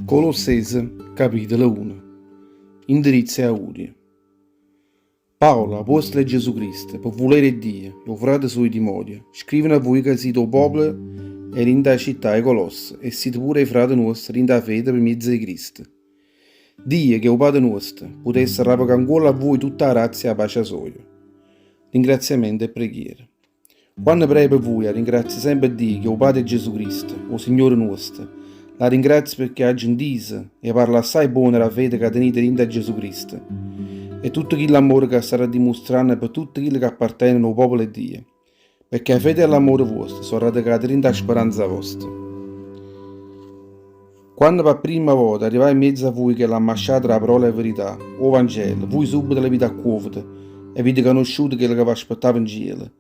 Colossese, capitolo 1. Indirizzo e auguri. Paolo, apostolo di Gesù Cristo, per volere di Dio, e frate suoi dimori, scrivono a voi che siete il popolo e in da città e Colosse, e siete pure i frati nostri in da fede per mezzo di Cristo. Dio, che è il Padre nostro, potesse ravagare ancora a voi tutta la razza e la pace sua. Ringraziamento e preghiera. Quando prego per voi, ringrazio sempre Dio, che è il Padre di Gesù Cristo, il Signore nostro. La ringrazio perché ha gentile e parla assai buona la fede che tenete in Gesù Cristo e tutto l'amore che starà dimostrando per tutti quelli che appartengono al popolo di Dio, perché la fede e l'amore vostro sono radicati in la speranza vostra. Quando per prima volta arrivai in mezzo a voi che l'ha masciato la parola e la verità, o Vangelo, voi subito la vita accuovete e avete conosciuto quello che vi aspettava in cielo.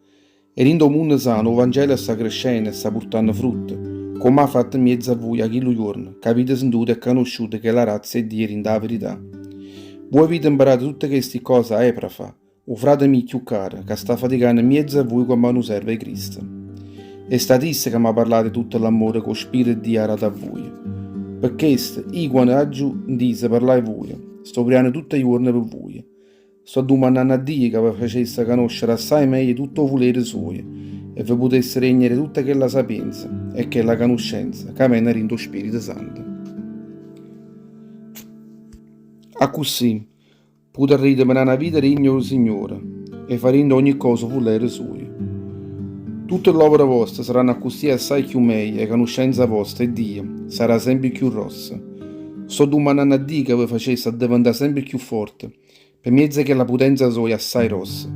E in il mondo sano, il Vangelo sta crescendo e sta portando frutto, come ha fatto in mezzo a voi a quello giorno, che avete sentito e conosciuto che la razza è Dio in la verità. Voi avete imparato tutte queste cose a Eprafa, o frate mio più caro, che sta faticando in mezzo a voi come non serve Cristo. E statisse che mi ha parlato di tutto l'amore che lo Spirito di Dio ha dato a voi. Per questo, io quando aggiù disse parlare a voi, sto pregando tutti i giorni per voi. Sto domandando a Dio che vi facesse conoscere assai meglio tutto il volere suo e vi potesse regnare tutta quella sapienza e quella conoscenza che viene dallo Spirito Santo. A così potrete per una vita regno del Signore e farendo ogni cosa volere suo. Tutte le opere vostre saranno così assai più meglio e conoscenza vostra e Dio sarà sempre più rossa. Sto domandando a Dio che vi facesse diventare sempre più forte per mezzo che la potenza sua è assai rossa,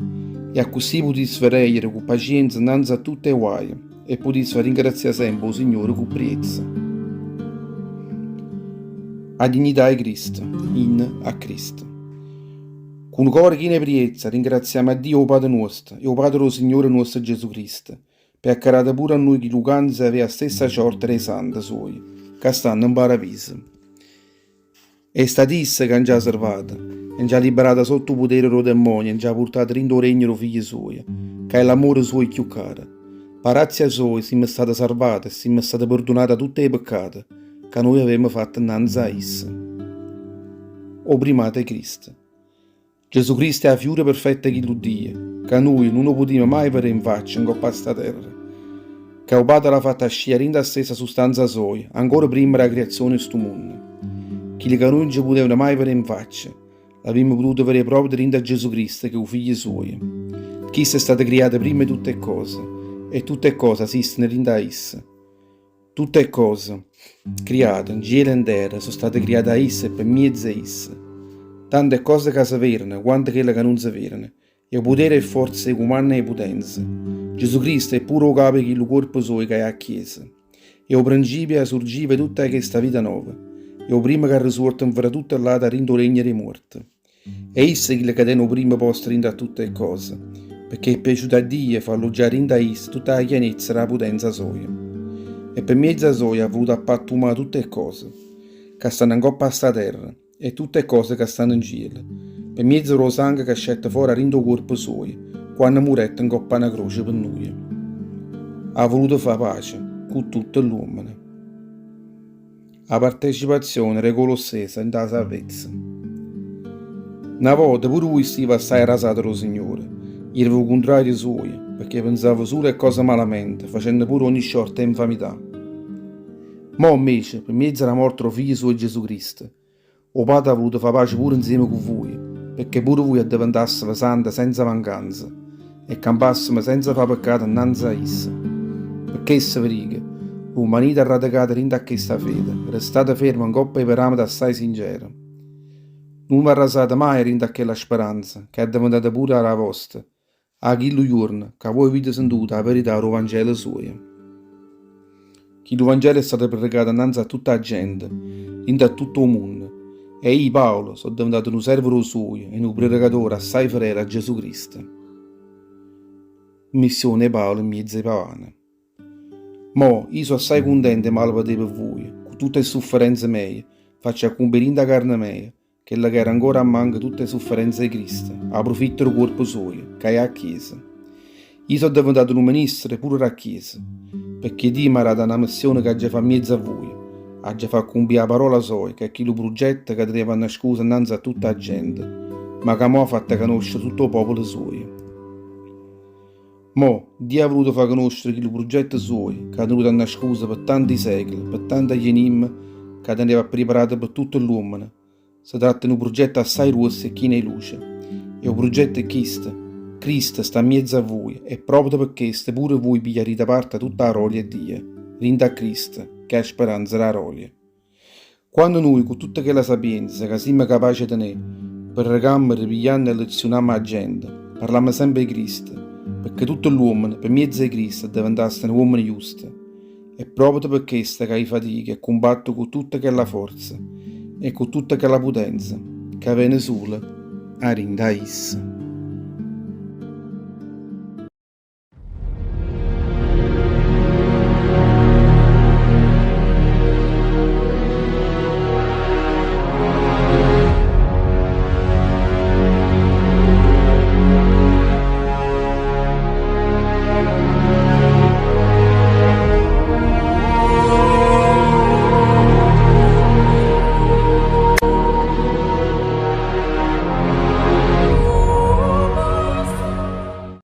e a così potesse reggere con pazienza innanzi a tutte le guai e potesse ringraziare sempre il Signore con priezza. A dignità di Cristo, in a Cristo. Con cuore chino e priezza ringraziamo a Dio, o Padre nostro, e o Padre del Signore nostro Gesù Cristo, per acclarare pure a noi che Lucanza aveva la stessa sorte dei santi suoi, che stanno in paradiso. E statisse che hanno già salvato, e già liberata sotto il potere del demonio, e già portata in regno dei figli suoi, che è l'amore suo più caro. Per grazia sua siamo stati salvati e siamo stati perdonati da tutti i peccati che noi avevamo fatto innanzi a esso. O primate Cristo. Gesù Cristo è la fiura perfetta che lo Dio, che noi non lo potremo mai vedere in faccia in coppa sta terra, che il Padre l'ha fatta sciare in la stessa sostanza sua, ancora prima della creazione di questo mondo. Chi che noi non ci potevano mai vedere in faccia, l'abbiamo potuto vedere proprio dentro a Gesù Cristo, che è il figlio suo. Chi è stato creato prima di tutte cose, e tutte cose esistono dentro a essa. Tutte cose create in cielo e in terra sono state create a essa e per mezzo a essa. Tante cose che si vedono, quante quelle che non si vedono, e il potere e forze umane e potenze. Gesù Cristo è pure il capo che il corpo suo che è a Chiesa. E il principio sorgiva tutta questa vita nuova. E il primo che ha risorto in fra tutte le late rindo regno dei morti. E esso che tiene il primo posto rindo a tutte le cose, perché è piaciuto a Dio farlo già rindo a esso tutta la chiarezza e la potenza sua. E per mezzo a sua ha voluto appattumare tutte le cose che stanno in coppa a sta terra e tutte le cose che stanno in cielo, per mezzo dello sangue che scette fuori rindo il corpo suo, quando muretto in coppa una croce per noi. Ha voluto fare pace con tutto l'uomo. La partecipazione dei Colossesi in da salvezza. Una volta pure voi stiva assai rasato lo Signore, era il contrario suo, perché pensava solo a cose malamente, facendo pure ogni sorta infamità. Ma invece, per mezzo della morte del figlio suo Gesù Cristo, il Padre ha voluto fare pace pure insieme con voi, perché pure voi diventassero santi senza mancanza, e campassimo senza fare peccato innanzi a esso. Perché essa veriga, l'umanità radicata in questa fede, restate ferma in coppa di parametri assai sinceri. Non vi arrasate mai in quella speranza, che è diventata pure la vostra, a quello giorno che voi avete sentito la verità del Vangelo suo. Che il Vangelo è stato predicato innanzi a tutta la gente, in tutto il mondo, e io, Paolo, sono diventato un servo suo e un predicatore assai fedele a Gesù Cristo. Missione Paolo in mezzo ai pagani. Mo, io sono assai contento e malvado per voi, con tutte le sofferenze mie, faccio a cumpere da carne mia, che la che era ancora a manca tutte le sofferenze di Cristo, a profitto del corpo suo, che è a Chiesa. Io sono diventato un ministro pure a Chiesa, perché Dio mi ha dato una missione che già fa mezzo a voi, ha già fatto cumbiare la parola sua, che è chi lo progetta che deve una scusa innanzi a tutta la gente, ma che mo ha fatto conoscere tutto il popolo suo. Mo, Dio ha voluto far conoscere chi lo progetto suo, che ha tenuto una scusa per tanti secoli, per tanti enigmi che teneva preparato per tutto l'uomo. Si tratta di un progetto assai rosso e chi ne luce. E un progetto è questo. Cristo sta in mezzo a voi e proprio per questo pure voi pigliate parte tutta la rolia di Dio. Rinda a Cristo, che è speranza della rolia. Quando noi, con tutta quella sapienza che siamo capaci di tenere, per recamere, pigliando e lezionare la gente, parliamo sempre di Cristo, perché tutto l'uomo, per mezzo di Cristo, diventasse un uomo giusto. È proprio per questo che hai fatica e combatto con tutta quella forza e con tutta quella potenza che viene solo a Rinda a Issa.